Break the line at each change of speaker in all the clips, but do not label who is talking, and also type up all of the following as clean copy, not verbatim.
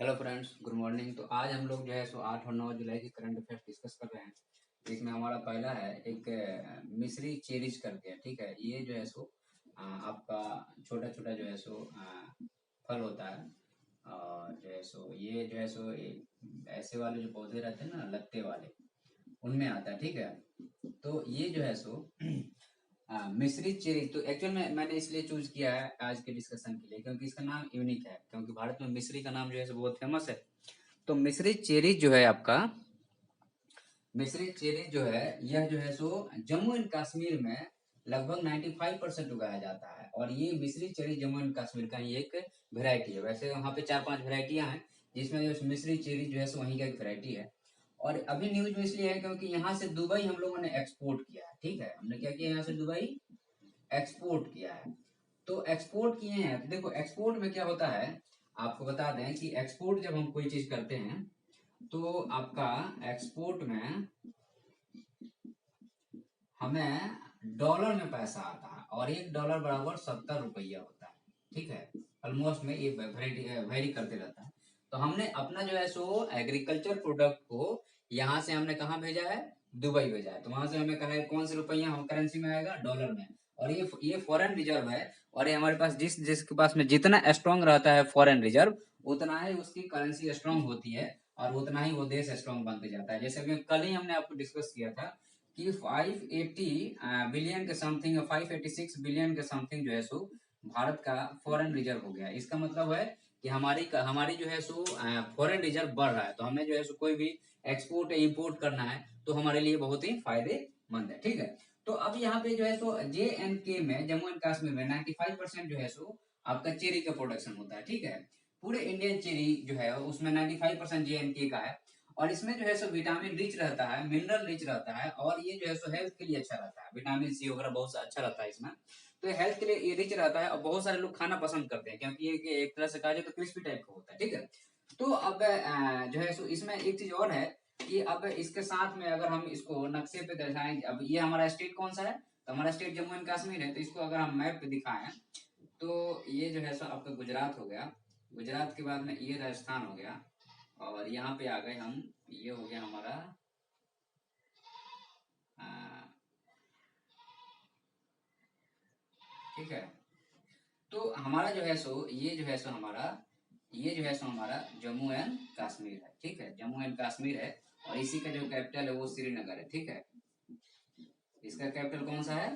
Hello friends, good morning. तो आज हम लोग जो है सो 8 और 9 जुलाई की करंट अफेयर्स डिस्कस कर रहे हैं। इसमें हमारा पहला है एक मिस्री चेरीज करके है, ठीक है। ये जो है सो आपका छोटा छोटा जो है सो फल होता है। और जो है सो ये जो है सो ऐसे वाले जो पौधे रहते हैं ना, लत्ते वाले, उनमें आता है, ठीक है। तो ये जो है सो मिस्री चेरी तो एक्चुअल में मैंने इसलिए चूज किया है आज के डिस्कशन के लिए क्योंकि इसका नाम यूनिक है, क्योंकि भारत में मिस्री का नाम जो है सो बहुत फेमस है। तो मिस्री चेरी जो है आपका, मिस्री चेरी जो है, यह जो है सो जम्मू एंड कश्मीर में लगभग 95% उगाया जाता है। और ये मिस्री चेरी जम्मू एंड कश्मीर का ही एक वेराइटी है। वैसे वहाँ पे 4-5 वेराइटियां हैं, जिसमें जो मिस्री चेरी जो है सो वहीं का एक वेराइटी है। और अभी न्यूज में इसलिए है क्योंकि यहाँ से दुबई हम लोगों ने एक्सपोर्ट किया है, ठीक है। हमने क्या किया, यहाँ से दुबई एक्सपोर्ट किया है। तो एक्सपोर्ट किए हैं तो देखो, एक्सपोर्ट में क्या होता है, आपको बता दें कि एक्सपोर्ट जब हम कोई चीज करते हैं तो आपका एक्सपोर्ट में हमें डॉलर में पैसा आता है और $1 बराबर 70 रुपया होता है, ठीक है। ऑलमोस्ट में ये वेरी करते रहता है। तो हमने अपना जो है सो एग्रीकल्चर प्रोडक्ट को यहाँ से हमने कहाँ भेजा है, दुबई भेजा है। तो वहां से हमें कहा है कौन से रुपया हम करेंसी में आएगा, डॉलर में। और ये फॉरेन रिजर्व है। और ये हमारे पास जिसके पास में जितना स्ट्रांग रहता है फॉरेन रिजर्व, उतना ही उसकी करेंसी स्ट्रांग होती है और उतना ही वो देश स्ट्रांग बनते जाता है। जैसे कि कल ही हमने आपको डिस्कस किया था कि 580 बिलियन के समथिंग, 586 बिलियन के समथिंग जो है सो भारत का फॉरेन रिजर्व हो गया। इसका मतलब है कि हमारी जो है सो फॉरेन रिजर्व बढ़ रहा है। तो हमें जो है सो कोई भी एक्सपोर्ट या इंपोर्ट करना है तो हमारे लिए बहुत ही फायदेमंद है, ठीक है। तो अब यहाँ पे जो है सो JNK में, जम्मू एंड कश्मीर में 95% जो है सो आपका चेरी का प्रोडक्शन होता है, ठीक है। पूरे इंडियन चेरी जो है उसमें 95% JNK का है। और इसमें जो है सो विटामिन रिच रहता है, मिनरल रिच रहता है, और ये जो है सो हेल्थ के लिए अच्छा रहता है। विटामिन सी वगैरह बहुत अच्छा रहता है इसमें। तो ये हेल्थ के लिए ये रिच रहता है और बहुत सारे लोग खाना पसंद करते हैं क्योंकि ये एक तरह से कहा जाए तो क्रिस्पी टाइप का होता है, ठीक है। तो अब जो है सो इसमें एक चीज और है कि अब इसके साथ में अगर हम इसको नक्शे पे दिखाएं, अब ये हमारा स्टेट कौन सा है, तो हमारा स्टेट जम्मू एंड कश्मीर है। तो इसको अगर हम मैप पे दिखाएं तो ये जो है सो आपका गुजरात हो गया। गुजरात के बाद में ये राजस्थान हो गया। और यहाँ पे आ गए हम, ये हो गया हमारा आ, ठीक है। तो हमारा जो है सो ये जो है सो हमारा, ये जो है सो हमारा जम्मू एंड कश्मीर है, ठीक है। जम्मू एंड कश्मीर है और इसी का जो कैपिटल है वो श्रीनगर है, ठीक है। इसका कैपिटल कौन सा है,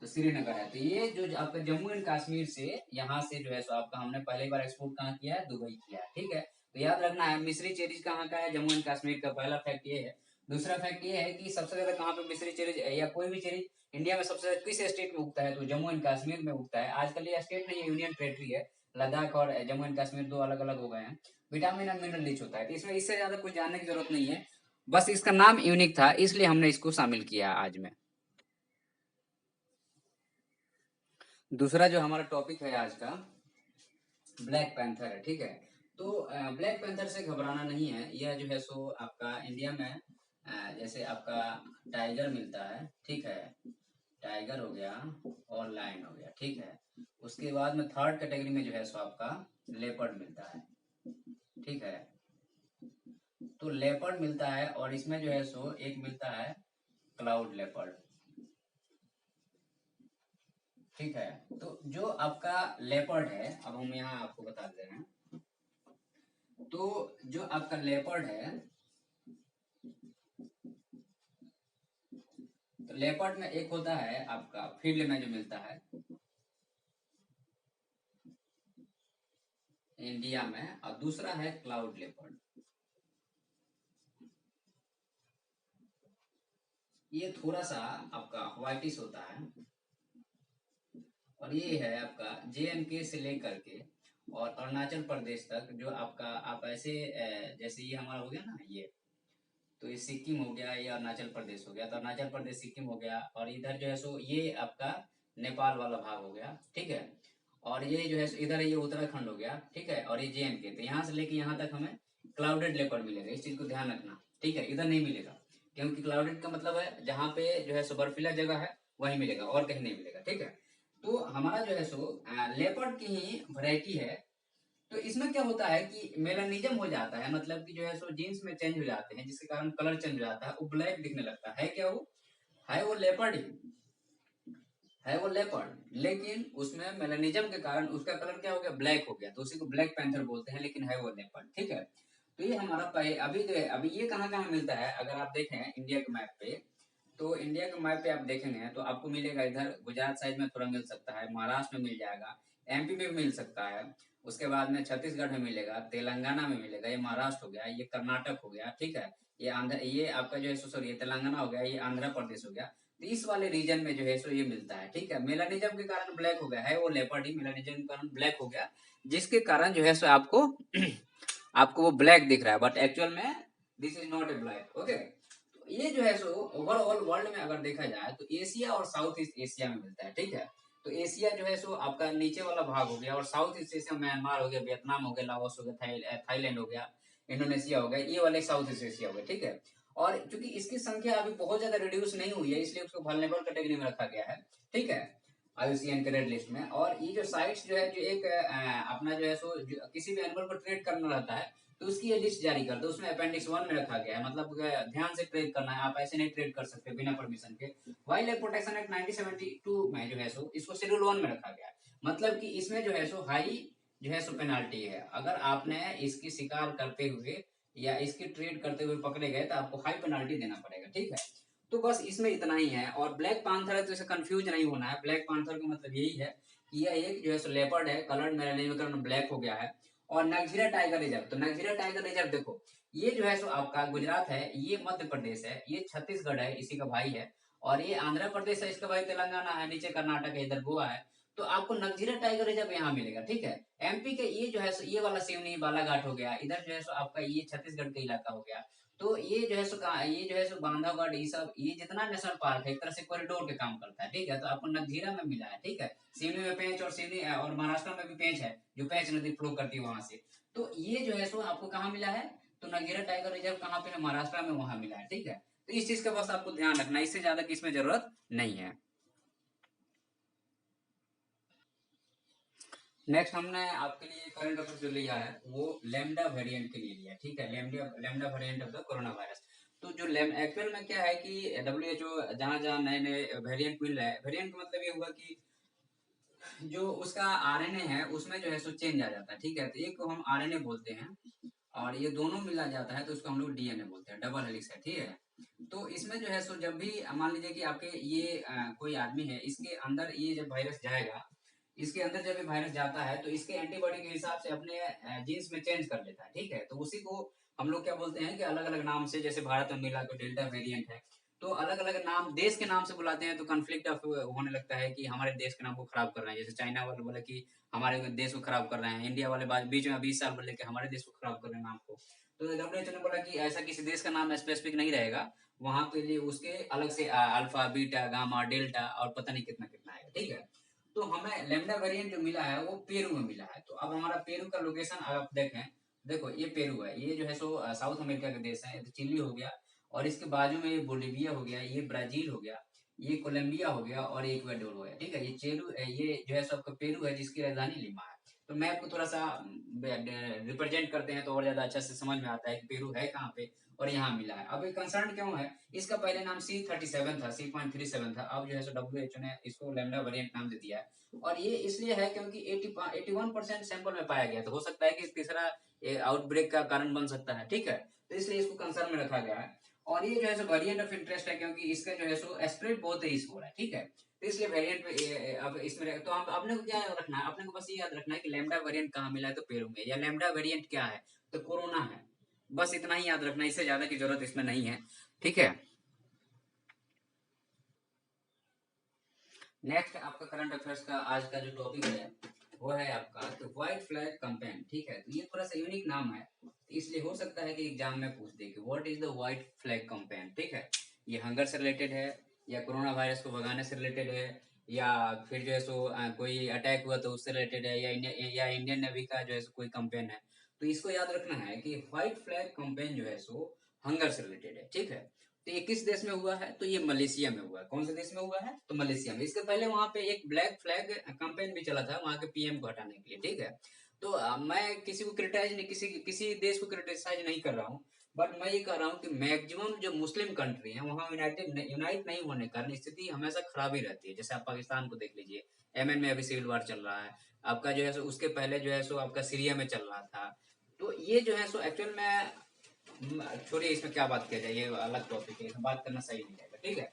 तो श्रीनगर है। तो ये जो आपका जम्मू एंड कश्मीर से, यहाँ से जो है सो आपका हमने पहली बार एक्सपोर्ट कहाँ किया है, दुबई किया है, ठीक है। तो याद रखना है मिस्री चेरीज कहाँ का है, जम्मू एंड कश्मीर का। पहला फैक्ट ये है। दूसरा फैक्ट ये है कि सबसे ज्यादा कहाँ पे मिस्री चेरीज या कोई भी चेरीज इंडिया में सबसे ज्यादा किस स्टेट में उगता है, तो जम्मू एंड कश्मीर में उगता है। आजकल ये स्टेट नहीं है, यूनियन टेरेटरी है। लद्दाख और जम्मू एंड कश्मीर दो अलग अलग हो गए हैं। विटामिन और मिनरल रिच होता है, तो इसमें इससे ज्यादा कुछ जानने की जरूरत नहीं है। बस इसका नाम यूनिक था इसलिए हमने इसको शामिल किया आज में। दूसरा जो हमारा टॉपिक है आज का, ब्लैक पैंथर है, ठीक है। तो ब्लैक पैंथर से घबराना नहीं है। यह जो है सो आपका इंडिया में जैसे आपका टाइगर मिलता है, ठीक है। टाइगर हो गया और लायन हो गया, ठीक है। उसके बाद में थर्ड कैटेगरी में जो है सो आपका लेपर्ड मिलता है, ठीक है। तो लेपर्ड मिलता है और इसमें जो है सो एक मिलता है क्लाउड लेपर्ड, ठीक है। तो जो आपका लेपर्ड है, अब हम यहाँ आपको बता दे रहे हैं। तो जो आपका लेपर्ड है, तो लेपर्ड में एक होता है आपका फील्ड में जो मिलता है इंडिया में, और दूसरा है क्लाउड लेपर्ड। ये थोड़ा सा आपका व्हाइटिश होता है। और ये है आपका JNK से लेकर के और अरुणाचल प्रदेश तक, जो आपका आप ऐसे जैसे ये हमारा हो गया ना, ये तो ये सिक्किम हो गया, ये अरुणाचल प्रदेश हो गया। तो अरुणाचल प्रदेश सिक्किम हो गया, और इधर जो है सो ये आपका नेपाल वाला भाग हो गया, ठीक है। और ये जो है इधर ये उत्तराखंड हो गया, ठीक है। और ये JNK। तो यहाँ से लेके यहाँ तक हमें क्लाउडेड लेपर्ड मिलेगा, इस चीज को ध्यान रखना, ठीक है। इधर नहीं मिलेगा क्योंकि क्लाउडेड का मतलब है जहाँ पे जो है सो बर्फीला जगह है वहीं मिलेगा, और कहीं नहीं मिलेगा, ठीक है। तो हमारा जो है सो लेपर्ड की ही वैरायटी है, तो इसमें क्या होता है कि मेलानिज्म हो जाता है, मतलब कि जो है सो जीन्स में चेंज हो जाते हैं, जिसके कारण कलर चेंज हो जाता है, वो ब्लैक दिखने लगता है। क्या वो है? वो लेपर्ड ही है, वो लेपर्ड, लेकिन उसमें मेलानिज्म के कारण उसका कलर क्या हो गया? ब्लैक हो गया, तो उसी को ब्लैक पैंथर बोलते हैं, लेकिन है वो लेपर्ड। ठीक है, तो ये हमारा अभी ये कहाँ कहाँ मिलता है? अगर आप देखें इंडिया के मैप पे, तो इंडिया के मैप पे आप देखेंगे तो आपको मिलेगा, इधर गुजरात साइड में थोड़ा मिल सकता है, महाराष्ट्र में मिल जाएगा, एमपी में भी मिल सकता है, उसके बाद में छत्तीसगढ़ में मिलेगा, तेलंगाना में मिलेगा, ये महाराष्ट्र हो गया, ये कर्नाटक हो गया, ठीक है, ये आंध्र, ये आपका जो है सॉरी, ये तेलंगाना हो गया, ये आंध्र प्रदेश हो गया। तो इस वाले रीजन में जो है सो ये मिलता है। ठीक है, मेलानिज्म के कारण ब्लैक हो गया है, वो लेपर्ड ही मेलानिज्म के कारण ब्लैक हो गया, जिसके कारण जो है सो आपको आपको वो ब्लैक दिख रहा है, बट एक्चुअल में this is not a black. Okay, ये जो है सो ओवरऑल वर्ल्ड में अगर देखा जाए तो एशिया और साउथ ईस्ट एशिया में मिलता है। ठीक है, तो एशिया जो है सो आपका नीचे वाला भाग हो गया, और साउथ ईस्ट एशिया म्यांमार हो गया, वियतनाम हो गया, लाओस हो गया, थाईलैंड हो गया, इंडोनेशिया हो गया, ये वाले साउथ ईस्ट एशिया हो गया। ठीक है, और चूंकि इसकी संख्या अभी बहुत ज्यादा रिड्यूस नहीं हुई है, इसलिए उसको वल्नरेबल कैटेगरी में रखा गया है। ठीक है, आईयूसीएन के रेड लिस्ट में। और ये जो साइट्स जो है, जो एक अपना जो है सो किसी भी एनिमल को ट्रेड करना रहता है, तो उसकी ये लिस्ट जारी कर दो, उसमें अपेंडिक्स 1 में रखा गया है, मतलब ध्यान से ट्रेड करना है, आप ऐसे नहीं ट्रेड कर सकते बिना परमिशन के। वाइल्ड लाइफ प्रोटेक्शन एक्ट 1972 में जो है सो इसको शेड्यूल 1 में रखा गया है, मतलब कि इसमें जो है सो हाई जो है सो पेनाल्टी है, अगर आपने इसकी शिकार करते हुए या इसकी ट्रेड करते हुए पकड़े गए तो आपको हाई पेनाल्टी देना पड़ेगा। ठीक है, तो बस इसमें इतना ही है। और ब्लैक पांथर है तो इसे कंफ्यूज नहीं होना है, ब्लैक पांथर का मतलब यही है कि यह एक जो है सो लेपर्ड है, कलर्ड मेलानिज्म ब्लैक हो गया है। और नगझीरा टाइगर रिजर्व, तो नगझीरा टाइगर रिजर्व देखो, ये जो है सो आपका गुजरात है, ये मध्य प्रदेश है, ये छत्तीसगढ़ है, इसी का भाई है, और ये आंध्र प्रदेश है, इसका भाई तेलंगाना है, नीचे कर्नाटक है, इधर गोवा है। तो आपको नगझीरा टाइगर रिजर्व यहाँ मिलेगा। ठीक है, एमपी के ये जो है सो ये वाला सिवनी बालाघाट हो गया, इधर जो है सो आपका ये छत्तीसगढ़ का इलाका हो गया। तो ये जो है सो ये जो है सो बांधवगढ़, ये सब, ये जितना नेशनल पार्क है एक तरह से कॉरिडोर के काम करता है। ठीक है, तो आपको नगझीरा में मिला है। ठीक है, सिवनी में पेंच, और सिवनी और महाराष्ट्र में भी पेंच है, जो पेंच नदी फ्लो करती है वहां से। तो ये जो है सो आपको कहाँ मिला है? तो नगीरा टाइगर रिजर्व कहाँ पे है? महाराष्ट्र में, वहां मिला है। ठीक है, तो इस चीज का बस आपको ध्यान रखना, इससे ज्यादा की इसमें जरूरत नहीं है। नेक्स्ट हमने आपके लिए करंट अफेयर जो लिया है वो लेमडा वेरिएंट के लिए लिया। ठीक है, lambda lambda variant of the corona virus. तो जो एक्चुअल में क्या है कि WHO जहां जहां नए नए वेरिएंट मिल रहा है, वेरिएंट का मतलब ये हुआ कि जो उसका आरएनए है उसमें जो है सो चेंज आ जाता है। ठीक है, तो एक को हम आरएनए बोलते हैं, और ये दोनों मिला जाता है तो उसको हम लोग डीएनए बोलते हैं, डबल हेलिक्स है। ठीक है, तो इसमें जो है सो जब भी मान लीजिए कि आपके ये कोई आदमी है, इसके अंदर ये जब वायरस जाएगा, इसके अंदर जब ये वायरस जाता है तो इसके एंटीबॉडी के हिसाब से अपने जीन्स में चेंज कर लेता है। ठीक है, तो उसी को हम लोग क्या बोलते हैं कि अलग अलग नाम से, जैसे भारत में मिला तो डेल्टा वेरिएंट है, तो अलग अलग नाम देश के नाम से बुलाते हैं, तो कन्फ्लिक्ट ऑफ होने लगता है कि हमारे देश के नाम को खराब कर रहे हैं, जैसे चाइना वाले बोले कि हमारे देश को खराब कर रहे हैं, इंडिया वाले बाद बीच में 20 साल बोले कि हमारे देश को खराब कर रहे हैं नाम को। तो WHO ने बोला कि ऐसा किसी देश का नाम स्पेसिफिक नहीं रहेगा, वहां के लिए उसके अलग से अल्फा बीटा गामा डेल्टा और पता नहीं कितना कितना है। ठीक है, तो हमें लेमडा वेरिएंट जो मिला है वो पेरू में मिला है। तो अब हमारा पेरू का लोकेशन आप देखें, देखो ये पेरू है, ये जो है सो साउथ अमेरिका का देश है, तो चिली हो गया, और इसके बाजू में ये बोलिविया हो गया, ये ब्राजील हो गया, ये कोलंबिया हो गया, और ये इक्वाडोर हो गया। ठीक है, ये जो है सबका पेरू है, जिसकी राजधानी लिमा है। तो मैप को थोड़ा सा रिप्रेजेंट करते हैं तो और ज्यादा अच्छा से समझ में आता है कि पेरू है कहाँ पे, और यहाँ मिला है। अब ये कंसर्न क्यों है? इसका पहले नाम C37 था, C.37 था, अब जो है सो WHO ने इसको लैम्डा वेरिएंट नाम दे दिया है। और ये इसलिए है क्योंकि 81% सैंपल में पाया गया, तो हो सकता है कि तीसरा आउटब्रेक का कारण बन सकता है। ठीक है, तो इसलिए इसको कंसर्न में रखा गया है। और ये जो है सो वेरिएंट ऑफ इंटरेस्ट है, क्योंकि इसका जो है सो स्प्रेड बहुत तेज हो रहा है। ठीक है, तो इसलिए वेरिएंट पे अब इसमें तो हम अपने को क्या रखना है, अपने को बस ये याद रखना है कि लैम्डा वेरिएंट कहाँ मिला है, तो पेरू में, या लैम्डा वेरिएंट क्या है, तो कोरोना है। बस इतना ही याद रखना, इससे ज्यादा की जरूरत इसमें नहीं है। ठीक है, नेक्स्ट आपका करंट अफेयर्स का आज का जो टॉपिक है वो है आपका तो व्हाइट फ्लैग कैंपेन। ठीक है, तो ये थोड़ा सा यूनिक नाम है, तो इसलिए हो सकता है कि एग्जाम में पूछ दे कि what is the white flag campaign. ठीक है, ये हंगर से रिलेटेड है, या कोरोना वायरस को भगाने से रिलेटेड है, या फिर जो है सो कोई अटैक हुआ तो उससे रिलेटेड है, या इंडियन नेवी का जो है सो कोई कैंपेन है। तो इसको याद रखना है कि व्हाइट फ्लैग कैंपेन जो है सो हंगर से रिलेटेड है। ठीक है, तो ये किस देश में हुआ है? तो ये मलेशिया में हुआ है। कौन से देश में हुआ है? तो मलेशिया में। इसके पहले वहां पे एक ब्लैक फ्लैग कैंपेन भी चला था, वहां के पीएम को हटाने के लिए। ठीक है, तो मैं किसी को क्रिटिसाइज नहीं, किसी देश को क्रिटिसाइज नहीं कर रहा हूँ, बट मैं ये कह रहा हूँ कि मैक्सिमम जो मुस्लिम कंट्री है वहाँ यूनाइट नहीं होने के कारण स्थिति हमेशा खराब ही रहती है। जैसे आप पाकिस्तान को देख लीजिए, यमन में अभी सिविल वार चल रहा है आपका, जो है सो उसके पहले जो है सो आपका सीरिया में चल रहा था। तो ये जो है सो एक्चुअल में छोड़िए, इसमें क्या बात किया जाए, ये अलग टॉपिक है, इसमें बात करना सही नहीं है, ठीक है।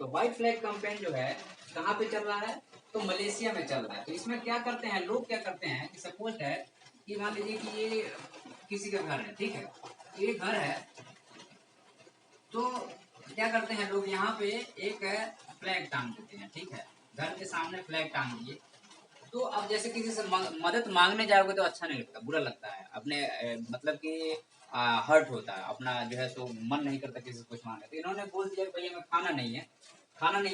तो व्हाइट फ्लैग कैंपेन जो है कहाँ पे चल रहा है, तो मलेशिया में चल रहा है। तो इसमें क्या करते हैं लोग, क्या करते हैं कि सपोज है कि मान लीजिए कि ये किसी का घर है, ठीक है, ये घर है, तो क्या करते हैं लोग यहाँ पे एक फ्लैग टांग देते हैं, ठीक है, घर के सामने फ्लैग टांग दिए। तो अब जैसे किसी से मदद मांगने जाओगे तो अच्छा नहीं लगता, बुरा लगता है, अपने मतलब कि हर्ट होता है अपना, जो है सो मन नहीं करता किसी से कुछ मांगे। तो इन्होंने बोल दिया कि भैया मैं खाना नहीं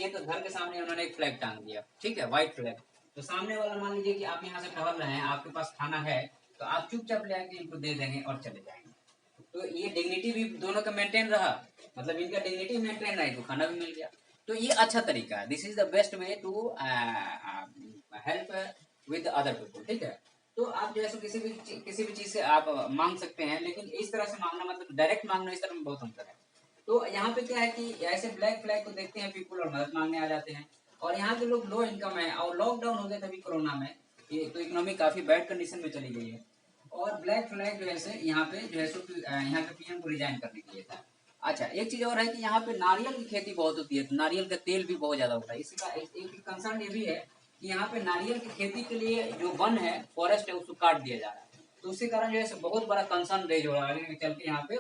है, तो घर के सामने उन्होंने एक फ्लैग टांग दिया, ठीक है, व्हाइट फ्लैग। तो सामने वाला मान लीजिए कि आप यहाँ से टहल रहे हैं, आपके पास खाना है, तो आप चुपचाप ले आके इनको दे देंगे और चले जाएंगे। तो ये डिग्निटी भी दोनों का मेंटेन रहा, मतलब इनका डिग्निटी मेंटेन रहा, इनको खाना भी मिल गया। तो ये अच्छा तरीका है, this is the best way to help with other people, ठीक है। तो आप जो है सो किसी भी चीज से आप मांग सकते हैं, लेकिन इस तरह से मांगना, मतलब डायरेक्ट मांगना, इस तरह में बहुत अंतर है। तो यहाँ पे क्या है कि ऐसे ब्लैक फ्लैग को देखते हैं पीपल और मदद मांगने आ जाते हैं। और यहाँ के लोग लो इनकम है, और लॉकडाउन हो गया था अभी कोरोना में, ये तो इकोनॉमी काफी बैड कंडीशन में चली गई है। और ब्लैक फ्लैग जो है से यहाँ पे जो है सो यहाँ के पीएम को रिजाइन करने के लिए था। अच्छा, एक चीज और है कि यहाँ पे नारियल की खेती बहुत होती है, तो नारियल का तेल भी बहुत ज्यादा होता है। इसका एक कंसर्न ये भी है कि यहाँ पे नारियल की खेती के लिए जो वन है, फॉरेस्ट है, उसको काट दिया जा रहा है। तो उसके कारण जो है बहुत बड़ा कंसर्न रेज हो रहा है आगे चल के यहाँ पे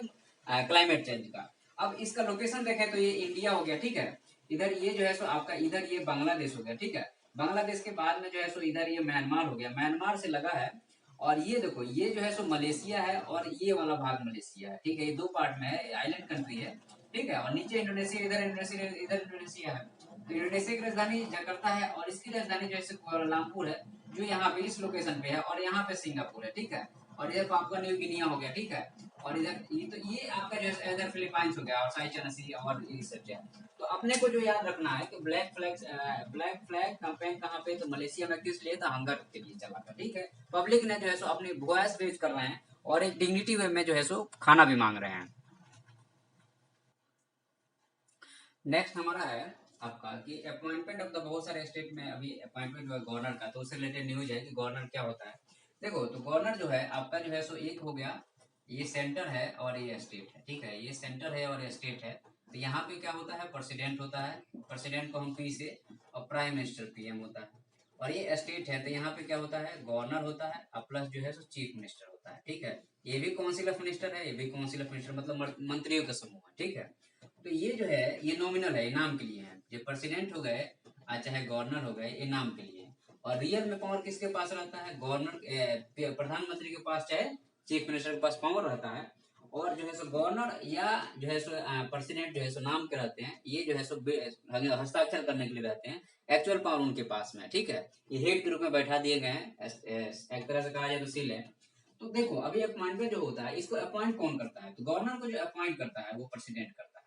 क्लाइमेट चेंज का। अब इसका लोकेशन देखें तो ये इंडिया हो गया, ठीक है, इधर ये जो है सो आपका, इधर ये बांग्लादेश हो गया, ठीक है, बांग्लादेश के बाद में जो है सो इधर ये म्यांमार हो गया, म्यांमार से लगा है। और ये देखो, ये जो है सो मलेशिया है, और ये वाला भाग मलेशिया है, ठीक है, ये दो पार्ट में है, आइलैंड कंट्री है, ठीक है। और नीचे इंडोनेशिया, इधर इंडोनेशिया, इधर इंडोनेशिया है। तो इंडोनेशिया की राजधानी जकार्ता है, और इसकी राजधानी जैसे कुआलालंपुर है, जो यहाँ पे इस लोकेशन पे है, और यहाँ पे सिंगापुर है, ठीक है। और इधर पापुआ न्यू गिनिया हो गया, ठीक है। और इधर ये आपका जो है इधर फिलीपाइंस हो गया, और साइचन सी, और ये सब जो है। तो अपने को जो याद रखना है कि ब्लैक फ्लैग कैंपेन कहाँ पे, तो मलेशिया में किस लिए था, हंगर के लिए चला था, ठीक है। पब्लिक ने जो है सो अपनी वॉइस रेज कर रहे हैं, और एक डिग्निटी वे में जो है सो खाना भी मांग रहे हैं। नेक्स्ट हमारा है आपका कि अपॉइंटमेंट ऑफ द, बहुत सारे स्टेट में अभी अपॉइंटमेंट हुआ गवर्नर का, तो उससे रिलेटेड न्यूज है कि गवर्नर क्या होता है। देखो, तो गवर्नर जो है आपका जो है सो एक हो गया, ये सेंटर है और ये स्टेट है, ठीक है, ये सेंटर है और ये स्टेट है। तो यहाँ पे क्या होता है, प्रेसिडेंट होता है, प्रेसिडेंट को हम पी से, और प्राइम मिनिस्टर पीएम होता है। और ये स्टेट है, तो यहाँ पे क्या होता है, गवर्नर होता है, और प्लस जो है सो चीफ मिनिस्टर होता है, ठीक है। ये भी काउंसिल ऑफ मिनिस्टर है, ये भी काउंसिल ऑफ मिनिस्टर, मतलब मंत्रियों का समूह है, ठीक है। तो ये जो है ये नॉमिनल है, ये नाम के लिए है। जो प्रेसिडेंट हो गए चाहे गवर्नर हो गए, ये नाम के लिए। और रियल में पावर किसके पास रहता है, गवर्नर, प्रधानमंत्री के पास, चाहे चीफ मिनिस्टर के पास पावर रहता है। और जो है सो गवर्नर या जो है सो प्रेसिडेंट जो है सो नाम के रहते हैं, ये जो है सो हस्ताक्षर करने के लिए रहते हैं। एक्चुअल पावर उनके पास में, ठीक है। ये हेड के रूप में बैठा दिए गए हैं, एक तरह से कहा जाए तो सील है। तो देखो, अभी अपॉइंटमेंट जो होता है, इसको अपॉइंट कौन करता है, तो गवर्नर को जो अपॉइंट करता है वो प्रेसिडेंट करता है।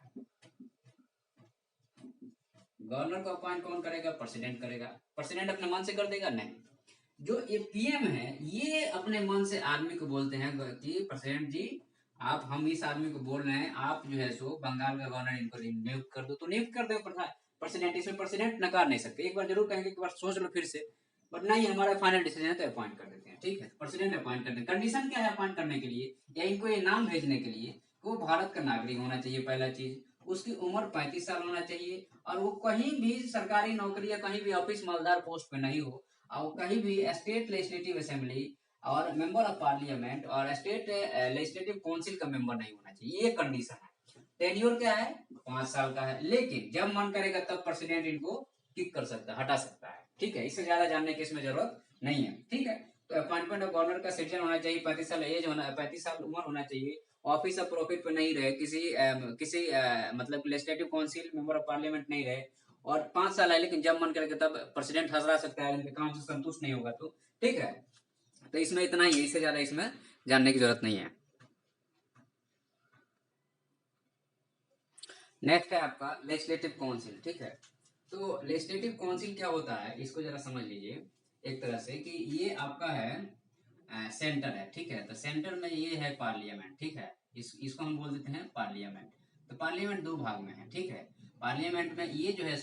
गवर्नर को अपॉइंट कौन करेगा, प्रेसिडेंट करेगा। प्रेसिडेंट अपने मन से कर देगा, नहीं। जो ये पीएम है, ये अपने मन से आदमी को बोलते हैं कि प्रेसिडेंट जी, आप, हम इस आदमी को बोल रहे हैं, आप जो है सो बंगाल का गवर्नर इनको नियुक्त कर दो, तो नियुक्त कर दो प्रेसिडेंट। इसमें प्रेसिडेंट नकार नहीं सकते, एक बार जरूर कहेंगे, एक बार सोच लो फिर से, बट नहीं, हमारा फाइनल डिसीजन है तो अपॉइंट कर देते हैं, ठीक है, प्रेसिडेंट अपॉइंट करते हैं। कंडीशन क्या है अपॉइंट करने के लिए, या इनको ये नाम भेजने के लिए, वो भारत का नागरिक होना चाहिए, पहला चीज। उसकी उम्र 35 साल होना चाहिए, और वो कहीं भी सरकारी नौकरी या कहीं भी ऑफिस मालदार पोस्ट पे नहीं हो, और कहीं भी स्टेट लेजिस्लेटिव असेंबली और मेंबर ऑफ पार्लियामेंट और स्टेट लेजिस्लेटिव काउंसिल का मेंबर नहीं होना चाहिए, ये कंडीशन है। टेन्योर क्या है, 5 साल का है, लेकिन जब मन करेगा तब प्रेसिडेंट इनको किक कर सकता है, हटा सकता है, ठीक है। इससे ज्यादा जानने की इसमें जरूरत नहीं है, ठीक है। तो अपॉइंटमेंट ऑफ गवर्नर का सिटीजन होना चाहिए, 35 साल एज होना, 35 साल उम्र होना चाहिए, ऑफिस ऑफ प्रॉफिट पे नहीं रहे, किसी मतलब legislative council, member of parliament नहीं रहे, और 5 साल है, लेकिन जब मन करेगा तब प्रेसिडेंट हटा सकता है, उनके काम से संतुष्ट नहीं होगा तो, ठीक है। तो इसमें इतना ही है, इससे ज्यादा इसमें जानने की जरूरत नहीं है। नेक्स्ट है आपका लेजिस्लेटिव काउंसिल, ठीक है। तो लेजिस्लेटिव काउंसिल क्या होता है, इसको जरा समझ लीजिए। एक तरह से कि ये आपका है सेंटर है, ठीक है। तो सेंटर में ये है पार्लियामेंट, ठीक है। इसको हम बोल देते हैं पार्लियामेंट। तो पार्लियामेंट दो भाग में है, ठीक है। पार्लियामेंट में ये जो है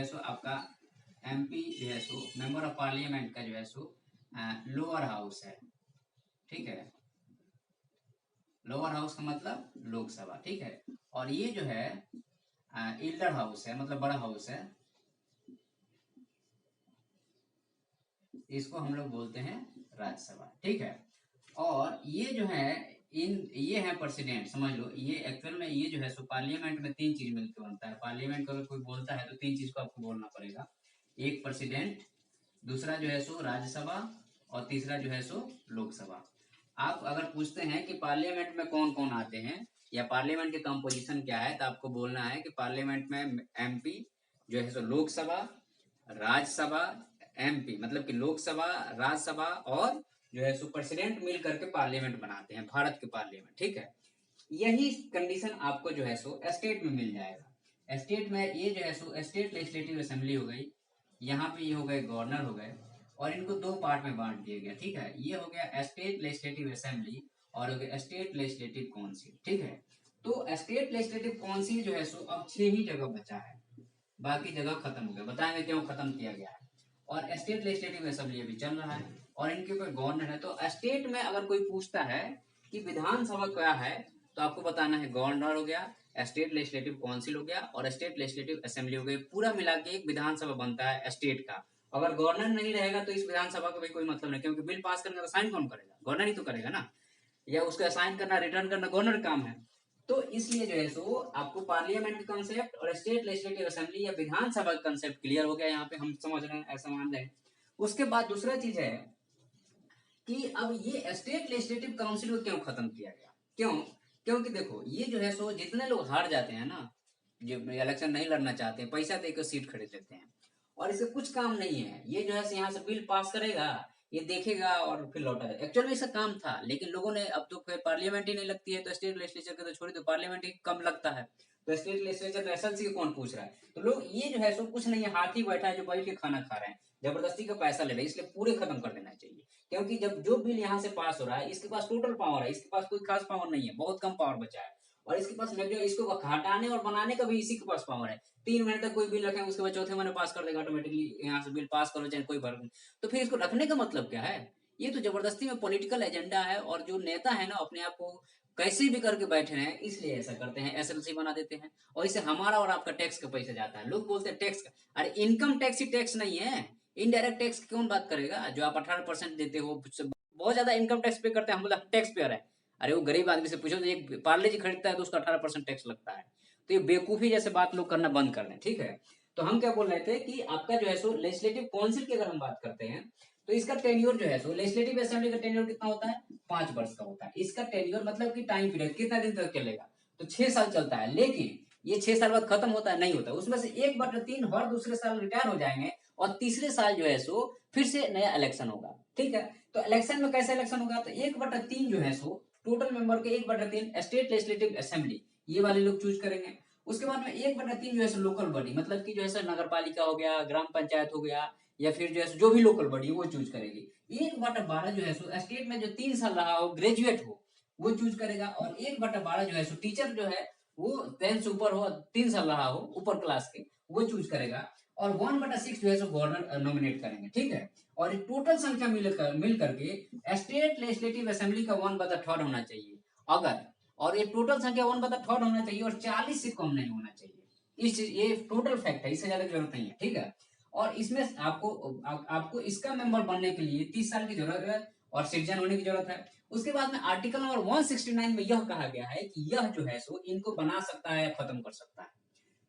सो आपका एमपी जो है सो मेंबर ऑफ पार्लियामेंट का जो है सो लोअर हाउस है, ठीक है। लोअर हाउस का मतलब लोकसभा, ठीक है। और ये जो है इल्डर हाउस है, मतलब बड़ा हाउस है, इसको हम लोग बोलते हैं राज्यसभा, ठीक है। और ये जो है ये है प्रेसिडेंट, समझ लो। ये एक्चुअल में ये जो है सो पार्लियामेंट में तीन चीज मिलकर बनता है। पार्लियामेंट को अगर कोई बोलता है तो तीन चीज को आपको बोलना पड़ेगा। एक प्रेसिडेंट, दूसरा जो है सो राज्यसभा, और तीसरा जो है सो लोकसभा। आप अगर पूछते हैं कि पार्लियामेंट में कौन कौन आते हैं या पार्लियामेंट की कंपोजिशन क्या है, तो आपको बोलना है कि पार्लियामेंट में एमपी जो है सो लोकसभा, राज्यसभा, एमपी मतलब कि लोकसभा, राज्यसभा और जो है सो प्रेसिडेंट मिल करके पार्लियामेंट बनाते हैं, भारत के पार्लियामेंट, ठीक है। यही कंडीशन आपको जो है सो स्टेट में मिल जाएगा। स्टेट में ये जो है सो स्टेट लेजिस्लेटिव असेंबली हो गई, यहाँ पे ये हो गए गवर्नर हो गए, और इनको दो पार्ट में बांट दिया गया, ठीक है। ये हो गया स्टेट लेजिस्लेटिव असेंबली और हो गया स्टेट लेजिस्लेटिव काउंसिल, ठीक है। तो स्टेट लेजिस्लेटिव काउंसिल जो है सो अब 6 ही जगह बचा है, बाकी जगह खत्म हो गया। बताएंगे क्यों खत्म किया गया है। और स्टेट लेजिस्लेटिव असेंबली अभी चल रहा है और इनके ऊपर गवर्नर है। तो स्टेट में अगर कोई पूछता है कि विधानसभा क्या है, तो आपको बताना है गवर्नर हो गया, स्टेट लेजिस्लेटिव काउंसिल हो गया और स्टेट लेजिस्लेटिव असेंबली हो गई। पूरा मिला के एक विधानसभा बनता है स्टेट का। अगर गवर्नर नहीं रहेगा तो इस विधानसभा का भी कोई मतलब नहीं, क्योंकि बिल पास करने का साइन कौन करेगा, गवर्नर ही तो करेगा ना, या उसका साइन करना रिटर्न करना गवर्नर काम है। तो इसलिए जो है सो आपको पार्लियामेंट का कंसेप्ट और स्टेट लेजिस्लेटिव असेंबली या विधानसभा का कंसेप्ट क्लियर हो गया, यहाँ पे हम समझ रहे हैं, ऐसा मान रहे हैं। उसके बाद दूसरा चीज है कि अब ये स्टेट लेजिस्लेटिव काउंसिल को क्यों खत्म किया गया, क्यों? क्योंकि देखो ये जो है सो जितने लोग हार जाते हैं ना, जो इलेक्शन नहीं लड़ना चाहते हैं, पैसा देकर सीट खरीद लेते हैं और इससे कुछ काम नहीं है। ये जो है यहाँ से बिल पास करेगा, ये देखेगा और फिर लौटा जाएगा। एक्चुअल में इसका काम था, लेकिन लोगों ने अब तो फिर पार्लियामेंट ही नहीं लगती है, तो स्टेट लेजिस्लेचर के तो छोड़ी, तो पार्लियामेंट ही कम लगता है, तो स्टेट लेजिस्लेचर एसएलसी को कौन पूछ रहा है। तो लोग ये जो है सो कुछ नहीं है, हाथी बैठा है जो बैठ के खाना खा रहे हैं, जबरदस्ती का पैसा ले रहे हैं, इसलिए पूरे खत्म कर देना चाहिए। क्योंकि जब जो बिल यहाँ से पास हो रहा है, इसके पास टोटल पावर है, इसके पास कोई खास पावर नहीं है, बहुत कम पावर बचा है। और इसके पास इसको हटाने और बनाने का भी इसी के पास पावर है। 3 महीने तक कोई बिल रखें, उसके बाद चौथे महीने पास कर देगा ऑटोमेटिकली, यहाँ से बिल पास करो चाहे कोई फर्क नहीं। तो फिर इसको रखने का मतलब क्या है? ये तो जबरदस्ती में पॉलिटिकल एजेंडा है, और जो नेता है ना अपने आप को कैसे भी करके बैठे हैं, इसलिए ऐसा करते हैं, एसएलसी बना देते हैं, और इससे हमारा और आपका टैक्स का पैसा जाता है। लोग बोलते हैं टैक्स का, अरे इनकम टैक्स ही टैक्स नहीं है, इनडायरेक्ट टैक्स की कौन बात करेगा? जो आप 18% देते हो, बहुत ज्यादा इनकम टैक्स पे करते हैं, हम बोला टैक्स पेयर है। अरे वो गरीब आदमी से पूछो, तो एक पार्ले जी खरीदता है तो उसका 18% टैक्स लगता है। तो ये बेवकूफी जैसे बात लोग करना बंद कर दें, ठीक है। तो हम क्या बोल रहे थे कि आपका जो है सो लेजिस्लेटिव काउंसिल की अगर हम बात करते हैं, तो इसका टेन्योर जो है सो लेजिस्लेटिव असेंबली का टेन्योर कितना होता है? 5 वर्ष का होता है। इसका टेन्योर मतलब कि टाइम पीरियड कितना दिन तक चलेगा, तो 6 साल चलता है। लेकिन ये 6 साल बाद खत्म होता है? नहीं होता। उसमें से 1/3 हर दूसरे साल रिटायर हो जाएंगे, और तीसरे साल जो है सो फिर से नया इलेक्शन होगा, ठीक है। तो इलेक्शन में कैसे इलेक्शन होगा? तो 1/3 जो है सो टोटल मेंबर के 1/3 स्टेट लेजिस्लेटिव असेंबली, ये वाले लोग चूज करेंगे। उसके बाद में 1/3 जो है लोकल बॉडी, मतलब कि जो है नगर पालिका हो गया, ग्राम पंचायत हो गया, या फिर जो है जो भी लोकल बॉडी वो चूज करेगी। 1/12 जो है स्टेट में जो 3 साल रहा हो, ग्रेजुएट हो, वो चूज करेगा। और 1/12 जो है टीचर जो है वो 10 से ऊपर हो, 3 साल रहा हो, ऊपर क्लास के, वो चूज करेगा। और 1/6 जो है गवर्नर नॉमिनेट करेंगे, ठीक है। और टोटल संख्या मिल करके स्टेट लेजिस्लेटिव असेंबली का 1/3 होना चाहिए अगर, और ये टोटल संख्या 1/3 होना चाहिए, और 40 से कम नहीं होना चाहिए। ये टोटल फैक्ट है, इससे ज्यादा जरूरत नहीं है, ठीक है। और इसमें आपको इसका मेंबर बनने के लिए 30 साल की जरूरत है और सिटीजन होने की जरूरत है। उसके बाद में आर्टिकल नंबर 169 में यह कहा गया है कि यह जो है सो इनको बना सकता है या खत्म कर सकता है।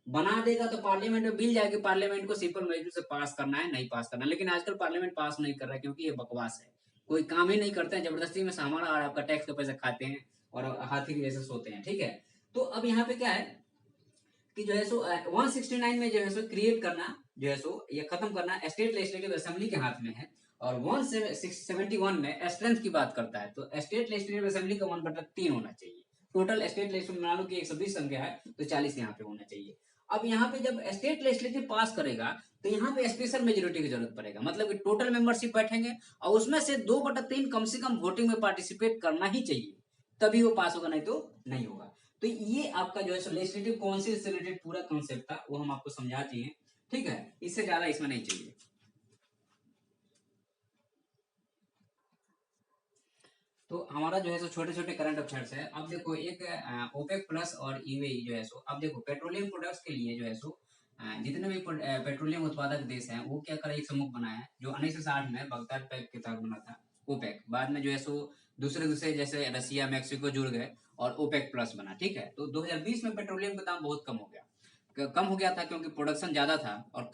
बना देगा तो पार्लियामेंट में बिल जाएगी, पार्लियामेंट को सिंपल मेजोरिटी से पास करना है, नहीं पास करना। लेकिन आजकल पार्लियामेंट पास नहीं कर रहा है, क्योंकि ये बकवास है, कोई काम ही नहीं करते हैं, जबरदस्ती में हमारा और आपका टैक्स का पैसा खाते हैं और हाथी के जैसे सोते हैं, ठीक है। तो अब यहाँ पे क्या है कि जो है सो 169 में जो है सो क्रिएट करना, जो है सो ये खत्म करना स्टेट लेजिस्लेटिव असेंबली के हाथ में है। और 171 में स्ट्रेंथ की बात करता है, तो स्टेट लेजिस्लेटिव असेंबली का 1/3 होना चाहिए। टोटल स्टेट लेजिस्लेटिव मान लो कि 120 संख्या है, तो 40 यहाँ पे होना चाहिए। अब यहाँ पे जब स्टेट लेजिस्लेटिव पास करेगा तो यहाँ पे स्पेशल मेजोरिटी की जरूरत पड़ेगा, मतलब कि टोटल मेंबरशिप बैठेंगे और उसमें से 2/3 कम से कम वोटिंग में पार्टिसिपेट करना ही चाहिए, तभी वो पास होगा, नहीं तो नहीं होगा। तो ये आपका जो है लेजिस्लेटिव काउंसिल से रिलेटेड पूरा कॉन्सेप्ट था, वो हम आपको समझा दिए। ठीक है, इससे ज्यादा इसमें नहीं चाहिए। तो हमारा जो है छोटे छोटे करंट अफेयर्स है। अब देखो एक ओपेक प्लस और यूएई जो है अब देखो पेट्रोलियम प्रोडक्ट्स के लिए जो है जितने भी पेट्रोलियम उत्पादक देश हैं वो क्या करे, एक समूह बनाया है जो 1960 में बगदाद पैक्ट के तहत बना था ओपेक। बाद में जो है दूसरे दूसरे जैसे रसिया मैक्सिको जुड़ गए और ओपेक प्लस बना। ठीक है, तो 2020 में पेट्रोलियम का दाम बहुत कम हो गया, कम हो गया था क्योंकि प्रोडक्शन ज्यादा था और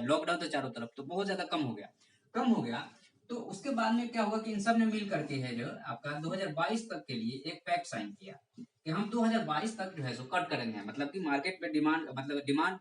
लॉकडाउन था चारों तरफ, तो बहुत ज्यादा कम हो गया। तो उसके बाद में क्या हुआ कि इन सब ने मिल करके है जो आपका 2022 तक के लिए एक पैक्ट साइन किया कि हम 2022 तक जो है कट करेंगे, मतलब कि मार्केट में डिमांड, मतलब डिमांड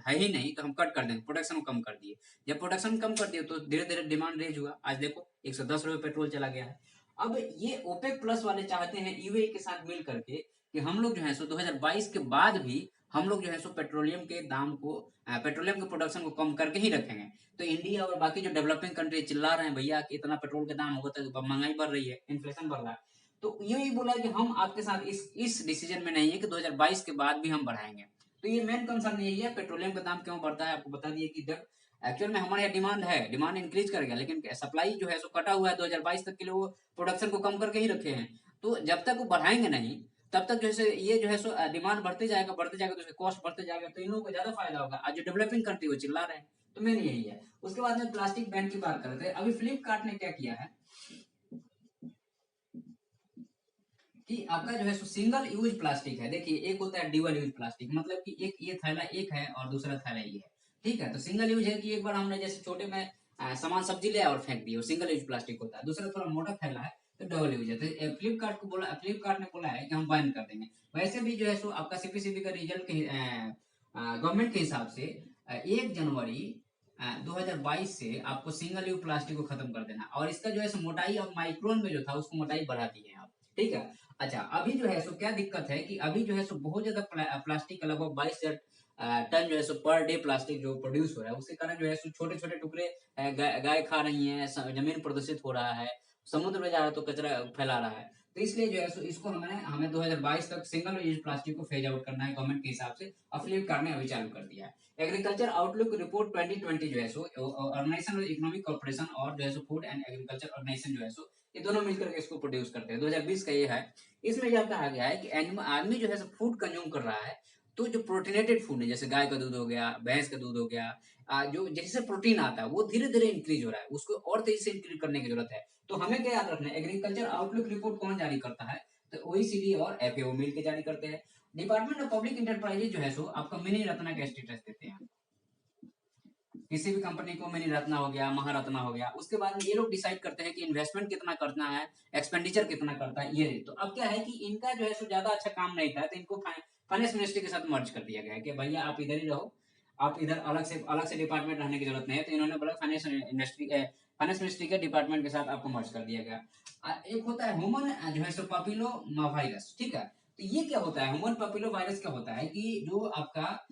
है ही नहीं तो हम कट कर देंगे, प्रोडक्शन को कम कर दिए। जब प्रोडक्शन कम कर दिए तो धीरे धीरे डिमांड रेज हुआ, आज देखो 110 रुपए पेट्रोल चला गया है। अब ये ओपेक प्लस वाले चाहते हैं यूएई के साथ मिल करके कि हम लोग जो है 2022 के बाद भी हम लोग जो है पेट्रोलियम के दाम को, पेट्रोलियम के प्रोडक्शन को कम करके ही रखेंगे। तो इंडिया और बाकी जो डेवलपिंग कंट्री चिल्ला रहे हैं भैया कि इतना पेट्रोल का दाम होगा तो महंगाई बढ़ रही है, इन्फ्लेशन बढ़ रहा है, तो यही बोला कि हम आपके साथ इस डिसीजन में नहीं है कि 2022 के बाद भी हम बढ़ाएंगे। तो ये मेन कंसर्न यही है, पेट्रोलियम का दाम क्यों बढ़ता है आपको बता दिए कि जब एक्चुअल में हमारे यहाँ डिमांड है, डिमांड इंक्रीज करेगा, लेकिन सप्लाई जो है कटा हुआ है 2022 तक के लिए, वो प्रोडक्शन को कम करके ही रखे हैं। तो जब तक वो बढ़ाएंगे नहीं तब तक जैसे ये जो है डिमांड बढ़ते जाएगा तो कॉस्ट बढ़ते जाएगा, तो इन लोगों को ज्यादा फायदा होगा। आज जो डेवलपिंग कंट्री वो चिल्ला रहे हैं, तो मेन यही है। उसके बाद में प्लास्टिक बैन की बात करते हैं। अभी फ्लिपकार्ट ने क्या किया है कि आपका जो है सिंगल यूज प्लास्टिक है, देखिए एक होता है ड्यूअल यूज प्लास्टिक, मतलब कि एक ये थैला एक है और दूसरा थैला ये है। ठीक है, तो सिंगल यूज है कि एक बार हमने जैसे छोटे में सामान सब्जी ले और फेंक दिया, सिंगल यूज प्लास्टिक होता है। दूसरा थोड़ा मोटा थैला है तो डबल यूज है। तो फ्लिपकार्ट ने बोला है कि हम बैन कर देंगे। वैसे भी जो है आपका सीपीसीबी का रिजल्ट के गवर्नमेंट के हिसाब से 1 जनवरी 2022 से आपको सिंगल यूज प्लास्टिक को खत्म कर देना, और इसका जो है मोटाई अब माइक्रोन में जो था उसको मोटाई बढ़ा दी है आप। ठीक है, अच्छा अभी जो है क्या दिक्कत है कि अभी जो है बहुत ज्यादा प्लास्टिक का लगभग 22,000 टन जो है पर डे प्लास्टिक जो प्रोड्यूस हो रहा है, उसके कारण जो है छोटे छोटे टुकड़े गाय खा रही हैं, जमीन प्रदूषित हो रहा है, समुद्र में जा रहा है तो कचरा फैला रहा है। तो इसलिए जो है इसको हमें 2022 तक सिंगल यूज प्लास्टिक को फेज आउट करना है गवर्नमेंट के हिसाब से, और फ्लिपकार्ट ने अभी चालू कर दिया है। एग्रीकल्चर आउटलुक रिपोर्ट 2020 जो है ऑर्गेनाइजेशन इकोनॉमिक कॉर्पोरेशन और जो है फूड एंड एग्रीकल्चर ऑर्गेनाइजेशन जो है ये दोनों मिलकर के इसको प्रोड्यूस करते हैं। 2020 का ये है। इसमें यह कहा गया है कि आदमी जो है फूड कंज्यूम कर रहा है, तो जो प्रोटीनेटेड फूड है जैसे गाय का दूध हो गया, भैंस का दूध हो गया, जो जिससे प्रोटीन आता है वो धीरे धीरे इंक्रीज हो रहा है, उसको और तेजी से इंक्रीज करने की जरूरत है। तो हमें क्या याद रखना है, एग्रीकल्चर आउटलुक रिपोर्ट कौन जारी करता है, तो ओईसीडी और एफएओ मिलकर जारी करते हैं। डिपार्टमेंट ऑफ पब्लिक इंटरप्राइजेज जो है आपका मिनी रत्ना का स्टेटस देते हैं, किसी भी कंपनी को मिनी रत्ना हो गया, महारत्ना हो गया। उसके बाद में ये लोग डिसाइड करते हैं कि इन्वेस्टमेंट कितना करना है, एक्सपेंडिचर कितना करता है ये। तो अब क्या है कि इनका जो है ज्यादा अच्छा काम नहीं था, तो इनको फाइनेंस मिनिस्ट्री के साथ मर्ज कर दिया गया है कि भैया आप इधर ही रहो, आप इधर अलग से डिपार्टमेंट रहने की जरूरत नहीं है। तो इन्होंने बोला फाइनेंस मिनिस्ट्री के डिपार्टमेंट के साथ आपको मर्ज कर दिया गया। एक होता है ह्यूमन जो है पापिलो वायरस। ठीक है, तो ये क्या होता है, ह्यूमन पापिलो वायरस क्या होता है कि जो आपका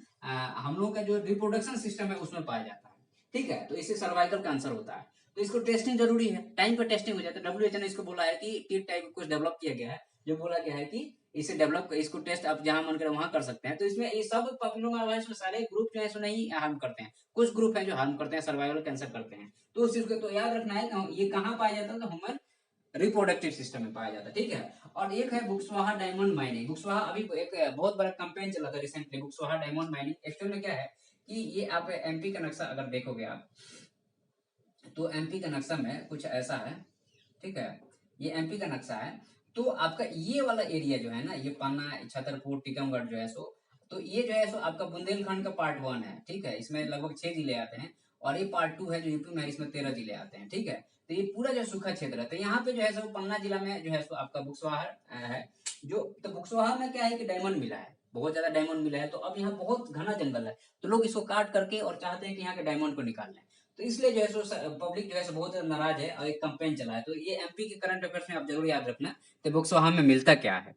हम लोग का जो रिप्रोडक्शन सिस्टम है उसमें पाया जाता है। ठीक है, तो इससे सर्वाइकल कैंसर होता है, तो इसको टेस्टिंग जरूरी है, टाइम पर टेस्टिंग हो जाता है। डब्ल्यूएचओ ने इसको बोला है कि कीट टाइप कुछ डेवलप किया गया है, जो बोला गया है कि इसे डेवलप इसको टेस्ट आप जहां मन करे वहां कर सकते हैं। तो इसमें ये सब पापुलोमा वायरस में सारे ग्रुप जो है नहीं हार्म करते हैं, कुछ ग्रुप है जो हार्म करते हैं, सर्वाइवल कैंसर करते हैं। तो उस चीज को तो याद रखना है कि ये कहाँ पाया जाता है, तो ह्यूमन रिप्रोडक्टिव सिस्टम में पाया जाता है। ठीक है, और एक है बुक्सवाहा डायमंड माइनिंग। बुक्सवाहा अभी एक बहुत बड़ा कैंपेन चला था recently, Buxwaha diamond mining. Actual में क्या है कि ये आप एमपी का नक्शा अगर देखोगे आप, तो एमपी का नक्शा में कुछ ऐसा है। ठीक है, ये एमपी का नक्शा है। तो आपका ये वाला एरिया जो है ना, ये पन्ना, छतरपुर, टीकमगढ़ जो है तो ये जो है आपका बुंदेलखंड का पार्ट 1 है। ठीक है, इसमें लगभग 6 जिले आते हैं, और ये पार्ट 2 है जो यूपी में, इसमें 13 जिले आते हैं। ठीक है, तो ये पूरा जो सूखा क्षेत्र है, तो यहाँ पे जो है पन्ना जिला में जो है आपका बुक्सवाहा है। जो तो बुक्सवाहा में क्या है कि डायमंड मिला है, बहुत ज्यादा डायमंड मिला है। तो अब यहाँ बहुत घना जंगल है, तो लोग इसको काट करके और चाहते हैं कि यहाँ के डायमंड को निकाल लें। तो इसलिए जो है पब्लिक जो है बहुत नाराज है, और एक कंपेन चला है। तो ये एमपी के करंट अफेयर्स में आप जरूर याद रखना कि बुक्सवाहा में मिलता क्या है।